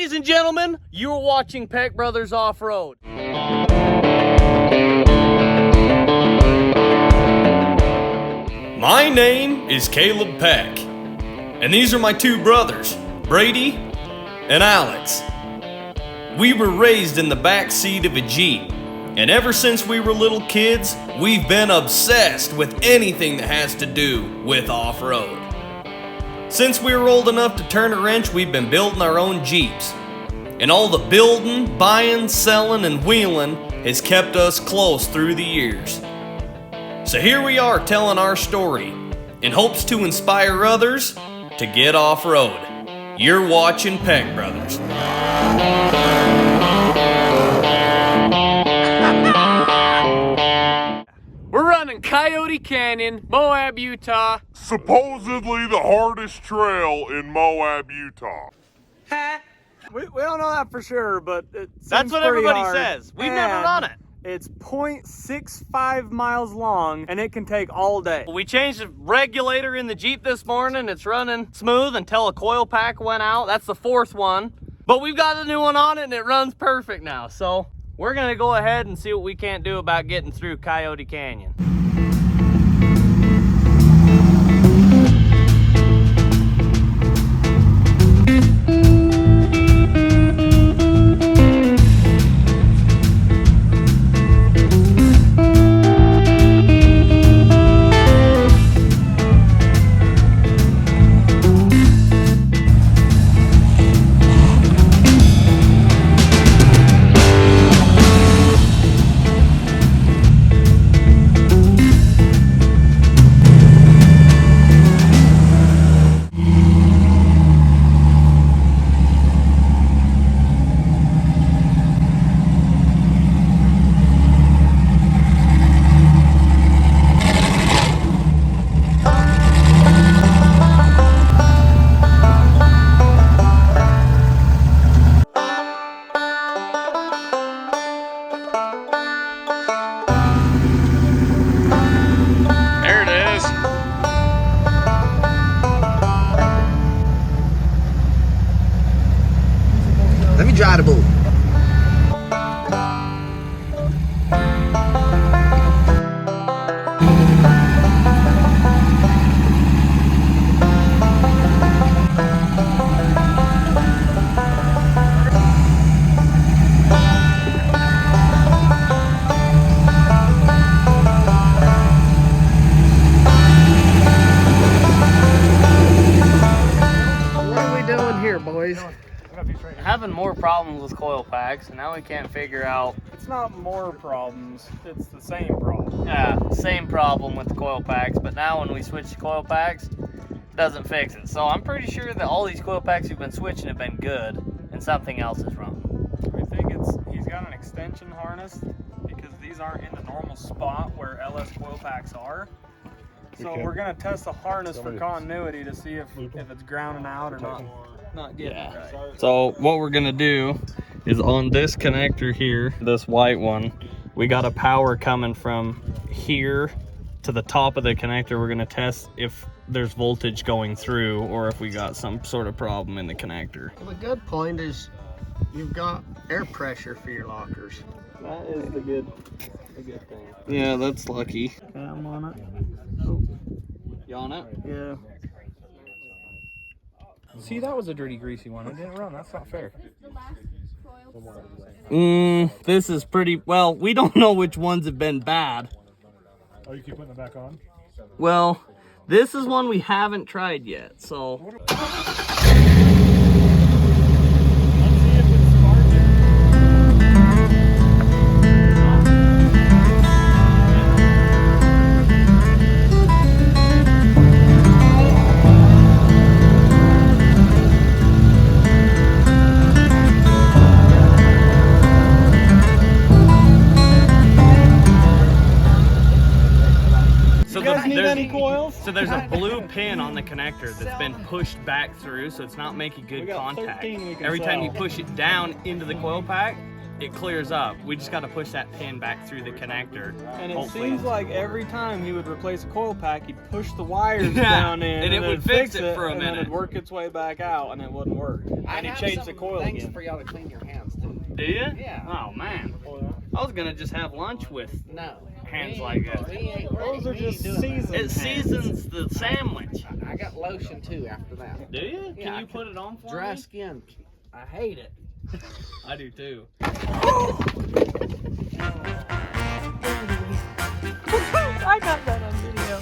Ladies and gentlemen, you are watching PeckBrothers Off-Road. My name is Caleb Peck, and these are my two brothers, Brady and Alex. We were raised in the back seat of a Jeep, and ever since we were little kids, we've been obsessed with anything that has to do with off-road. Since we were old enough to turn a wrench, we've been building our own Jeeps. And all the building, buying, selling, and wheeling has kept us close through the years. So here we are telling our story in hopes to inspire others to get off-road. You're watching PeckBrothers. We're running Coyote Canyon, Moab, Utah. Supposedly the hardest trail in Moab, Utah. We don't know that for sure, but it seems That's what pretty everybody hard. says. We've never run it. It's 0.65 miles long, and it can take all day. We changed the regulator in the Jeep this morning. It's running smooth until a coil pack went out. That's the fourth one. But we've got a new one on it, and it runs perfect now. So we're gonna go ahead and see what we can't do about getting through Coyote Canyon. Let me drive the boat. What are we doing here, boys? Having more problems with coil packs, and now we can't figure out. It's not more problems, it's the same problem. Yeah, same problem with the coil packs, but now when we switch to coil packs, it doesn't fix it. So I'm pretty sure that all these coil packs we've been switching have been good, and something else is wrong. I think he's got an extension harness because these aren't in the normal spot where LS coil packs are. So we're gonna test the harness for continuity to see if it's grounding out or not getting it right. So what we're gonna do is on this connector here, this white one, we got a power coming from here to the top of the connector. We're gonna test if there's voltage going through or if we got some sort of problem in the connector. Well, the good point is you've got air pressure for your lockers. That is the good thing. Yeah, that's lucky. Okay, I'm on it. You on it? Yeah. See, that was a dirty, greasy one. It didn't run. That's not fair. This is pretty, well, we don't know which ones have been bad. Oh, you keep putting it back on? Well, this is one we haven't tried yet, so. So there's a blue pin on the connector that's been pushed back through, so it's not making good contact. Every time you push it down into the coil pack, it clears up. We just got to push that pin back through the connector. And it hopefully. seems like every time he would replace a coil pack, he'd push the wires down in, and it would fix it for a and minute. then it'd work its way back out, and it wouldn't work. And he changed the coil things again. for y'all to clean your hands too. Do you? Yeah. Oh man. I was gonna just have lunch with No. hands like that. Those are just seasoned. It seasons the sandwich. I got lotion too after that. Do you? Yeah, Can I you put it on for Dry me? skin. I hate it. I do too. I got that on video.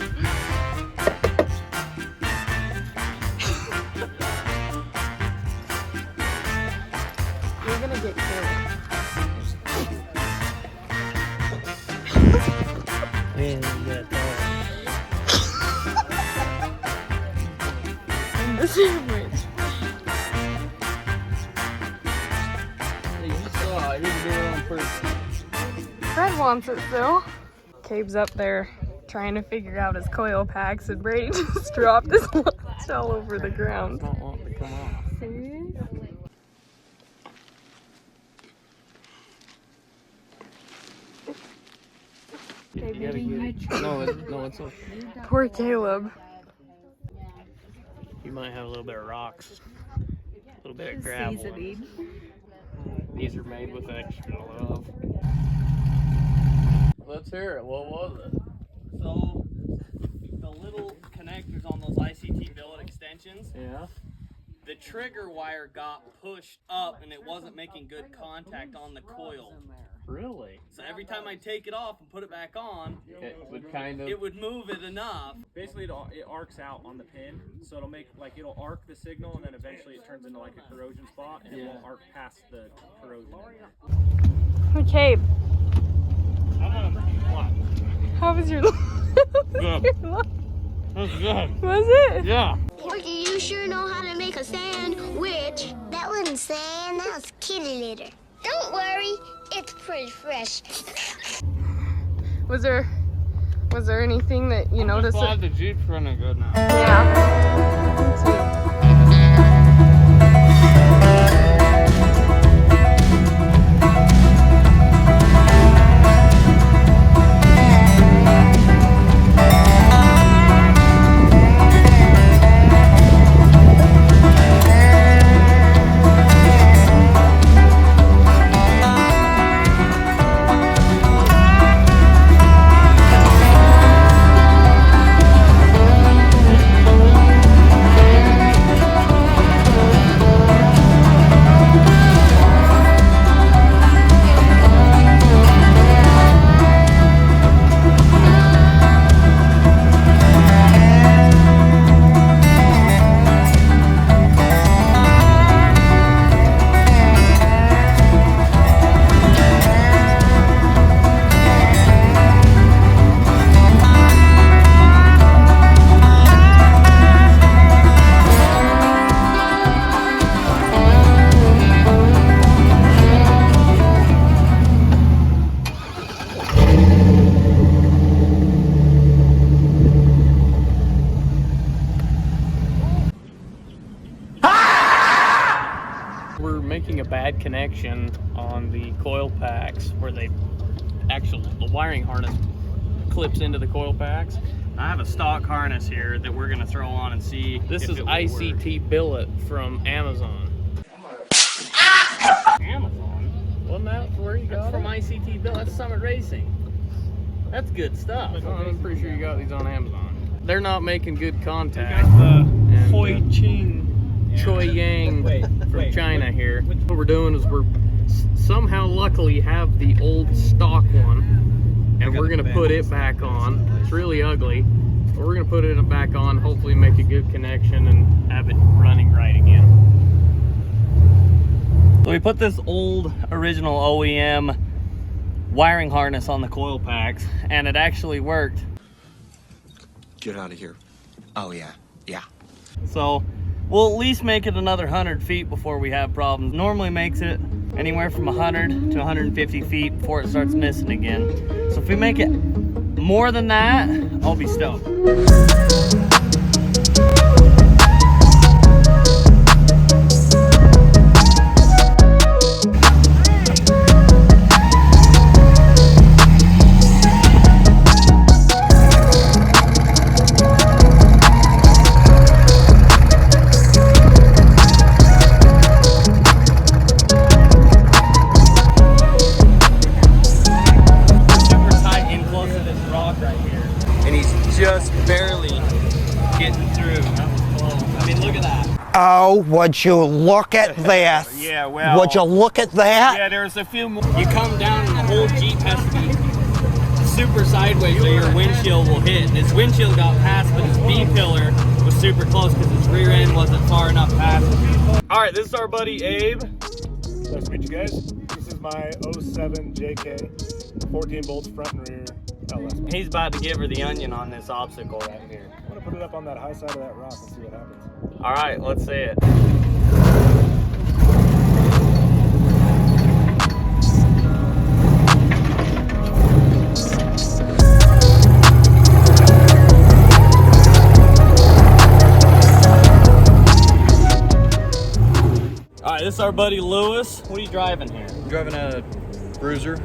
You're gonna get killed. In the sandwich. Fred wants it still. Cabe's up there trying to figure out his coil packs, and Brady just dropped his lunch all over the ground. Not wanting to come off. See? No, it's okay. Poor Caleb. You might have a little bit of rocks, a little bit of gravel. These are made with extra love. Let's hear it. What was it? So, the little connectors on those ICT billet extensions, Yeah. the trigger wire got pushed up and it wasn't making good contact on the coil. Really? So every time I take it off and put it back on, It would kind of. it would move it enough. Basically, it arcs out on the pin, so it'll make it'll arc the signal, and then eventually it turns into like a corrosion spot, and it won't arc past the corrosion. Okay, I'm gonna what? how was your Good. lunch? That's good. Was it? Yeah. Porky, you sure know how to make a sandwich. That wasn't sand, that was kitty litter. Don't worry, it's pretty fresh. Was there anything that you noticed? Glad the Jeep's running good now. Yeah. Me too. We're making a bad connection on the coil packs where the wiring harness clips into the coil packs. I have a stock harness here that we're gonna throw on and see. This is ICT billet from Amazon. Amazon? Wasn't that where you got it? From ICT billet. That's Summit Racing. That's good stuff. I'm pretty sure you got these on Amazon. They're not making good contact. Hoi Ching. Choi Yang from China here. What we're doing is we're somehow luckily have the old stock one, and we're gonna put it back on. It's really ugly, but we're gonna put it back on, hopefully make a good connection and have it running right again. So we put this old original OEM wiring harness on the coil packs, and it actually worked. Get out of here. Oh, yeah. Yeah. So we'll at least make it another 100 feet before we have problems. Normally makes it anywhere from 100 to 150 feet before it starts missing again. So if we make it more than that, I'll be stoked. Oh, would you look at this? Yeah, well. Would you look at that? Yeah, there's a few more. You come down and the whole Jeep has to be super sideways or your windshield will hit. And his windshield got past, but his B-pillar was super close because his rear end wasn't far enough past. All right, this is our buddy Abe. Nice to meet you guys. This is my 07 JK, 14 bolts front and rear LS. He's about to give her the onion on this obstacle right here. I'm gonna put it up on that high side of that rock and see what happens. All right, let's see it. All right, this is our buddy Lewis. What are you driving here? I'm driving a Bruiser.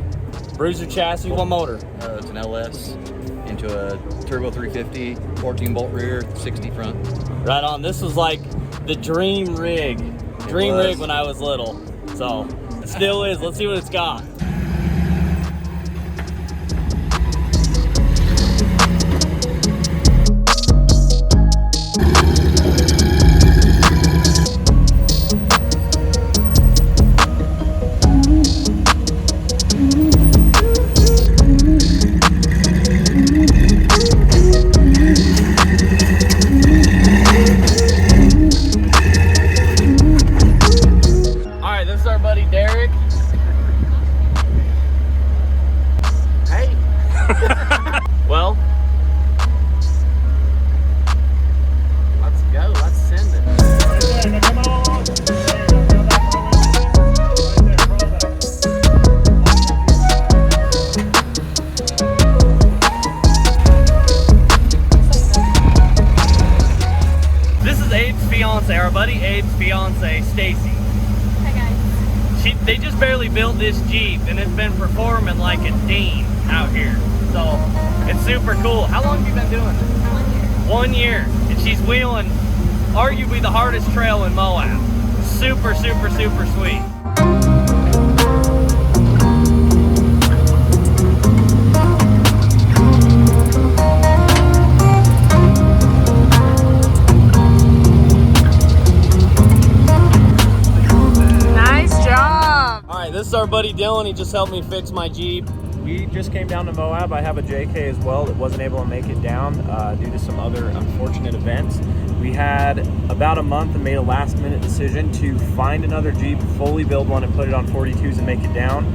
Bruiser chassis, what motor? It's an LS into a turbo 350, 14 bolt rear, 60 front. Right on. This was like the dream rig. Dream rig when I was little. So it still is. Let's see what it's got. Well, let's go. Let's send it. This is Abe's fiance, our buddy Abe's fiance, Stacy. Hi guys. They just barely built this Jeep and it's been performing like a dean out here. So it's super cool. How long have you been doing this? 1 year. 1 year. And she's wheeling arguably the hardest trail in Moab. Super, super, super sweet. Nice job. All right, this is our buddy Dylan. He just helped me fix my Jeep. We just came down to Moab. I have a JK as well that wasn't able to make it down due to some other unfortunate events. We had about a month and made a last minute decision to find another Jeep, fully build one and put it on 42s and make it down.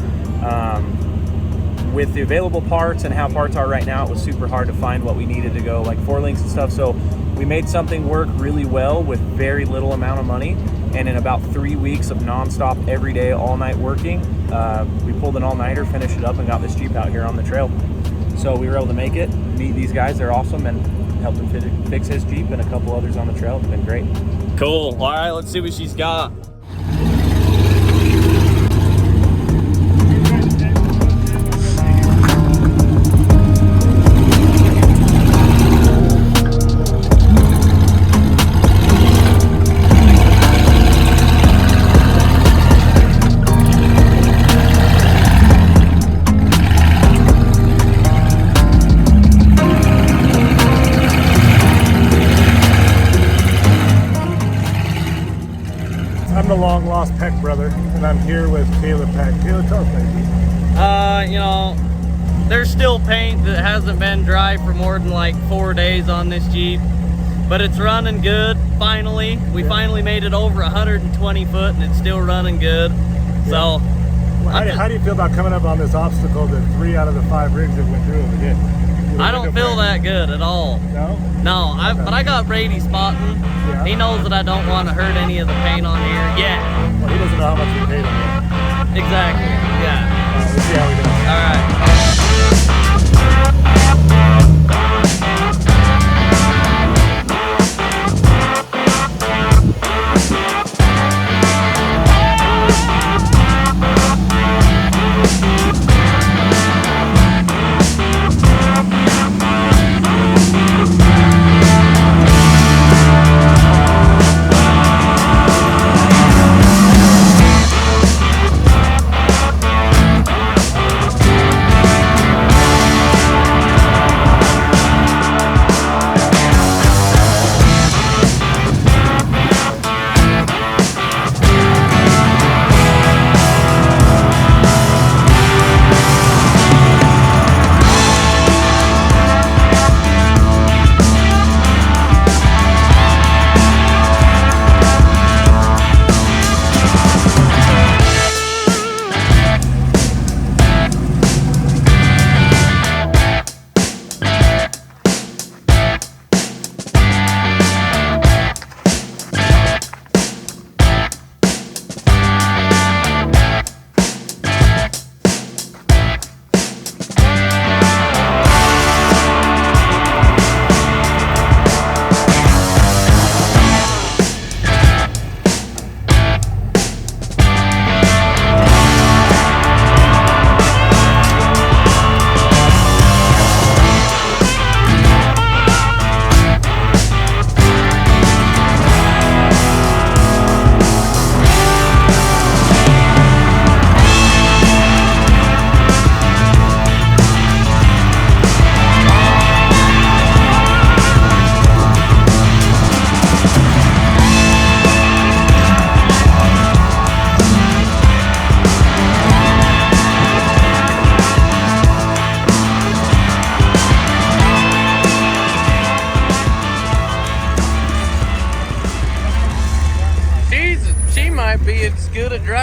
With the available parts and how parts are right now, it was super hard to find what we needed to go, like 4 links and stuff. So we made something work really well with very little amount of money. And in about 3 weeks of nonstop, every day, all night working, we pulled an all-nighter, finished it up, and got this Jeep out here on the trail. So we were able to make it, meet these guys, they're awesome, and helped him fix his Jeep and a couple others on the trail. It's been great. Cool. All right, let's see what she's got. I'm the long lost Peck brother, and I'm here with Caleb Peck. Caleb, tell us about you. You know, there's still paint that hasn't been dry for more than like 4 days on this Jeep, but it's running good. Finally, we finally made it over 120 foot, and it's still running good. Yeah. So, how do you feel about coming up on this obstacle that 3 out of the 5 rigs that went through it did? I don't feel that good at all. No? No, but I got Brady spotting. Yeah. He knows that I don't want to hurt any of the paint on here yet. Well, he doesn't know how much you paid him yet. Exactly, yeah. We'll see how he does. All right.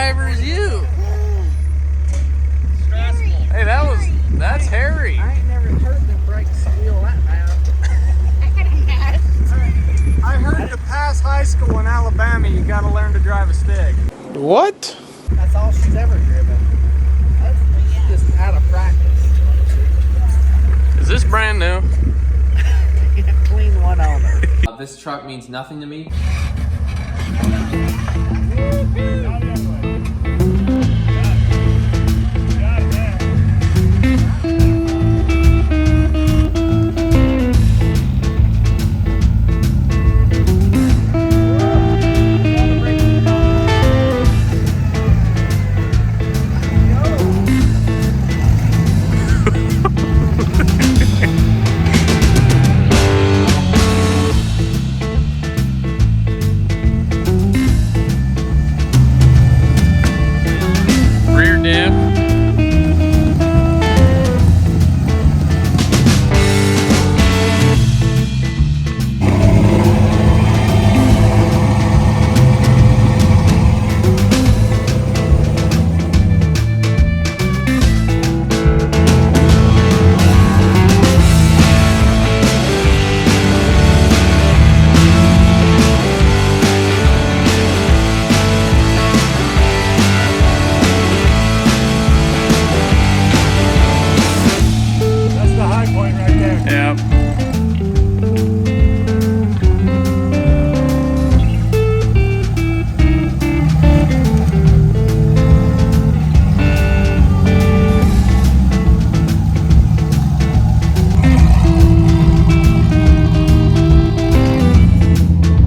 driver is you? Hey, that's Harry. I ain't never heard them break squeal that loud. I heard to pass high school in Alabama, you gotta learn to drive a stick. What? That's all she's ever driven. That's just out of practice. Is this brand new? Clean one owner. This truck means nothing to me. Rear diff. That's the high point right there. Yep.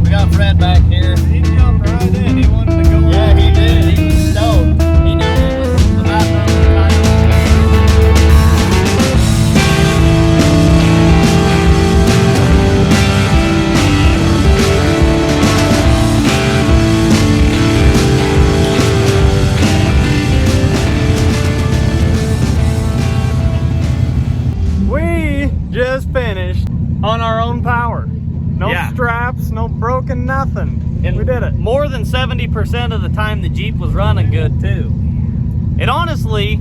We got Fred back here. He jumped right in, he wanted to go on. Yeah, he did. He was stoked. He knew it was about time. We just finished on our own power. No Yeah. straps, no broken nothing. And we did it. More than 70% of the time the Jeep was running good too. And honestly,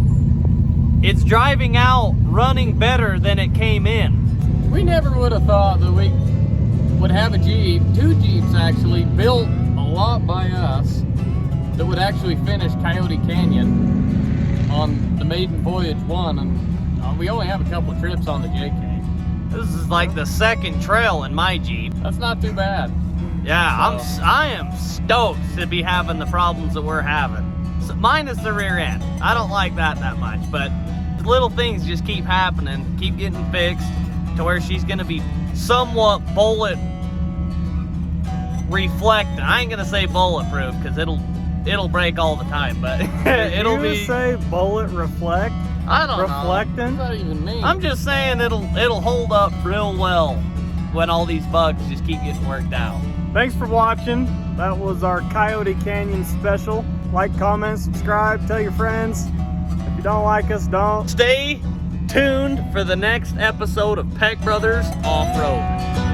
it's driving out running better than it came in. We never would have thought that we would have a Jeep, two Jeeps actually, built a lot by us, that would actually finish Coyote Canyon on the maiden voyage one, and we only have a couple of trips on the JK. This is like the second trail in my Jeep. That's not too bad. Yeah, I am stoked to be having the problems that we're having. So, minus the rear end. I don't like that much, but little things just keep happening, keep getting fixed to where she's gonna be somewhat bullet reflecting. I ain't gonna say bulletproof because it'll break all the time, but it'll you be. say bullet reflect? I don't know. Reflecting? What does that even mean? I'm just saying it'll hold up real well when all these bugs just keep getting worked out. Thanks for watching. That was our Coyote Canyon special. Like, comment, subscribe, tell your friends. If you don't like us, don't. Stay tuned for the next episode of PeckBrothers Off-Road.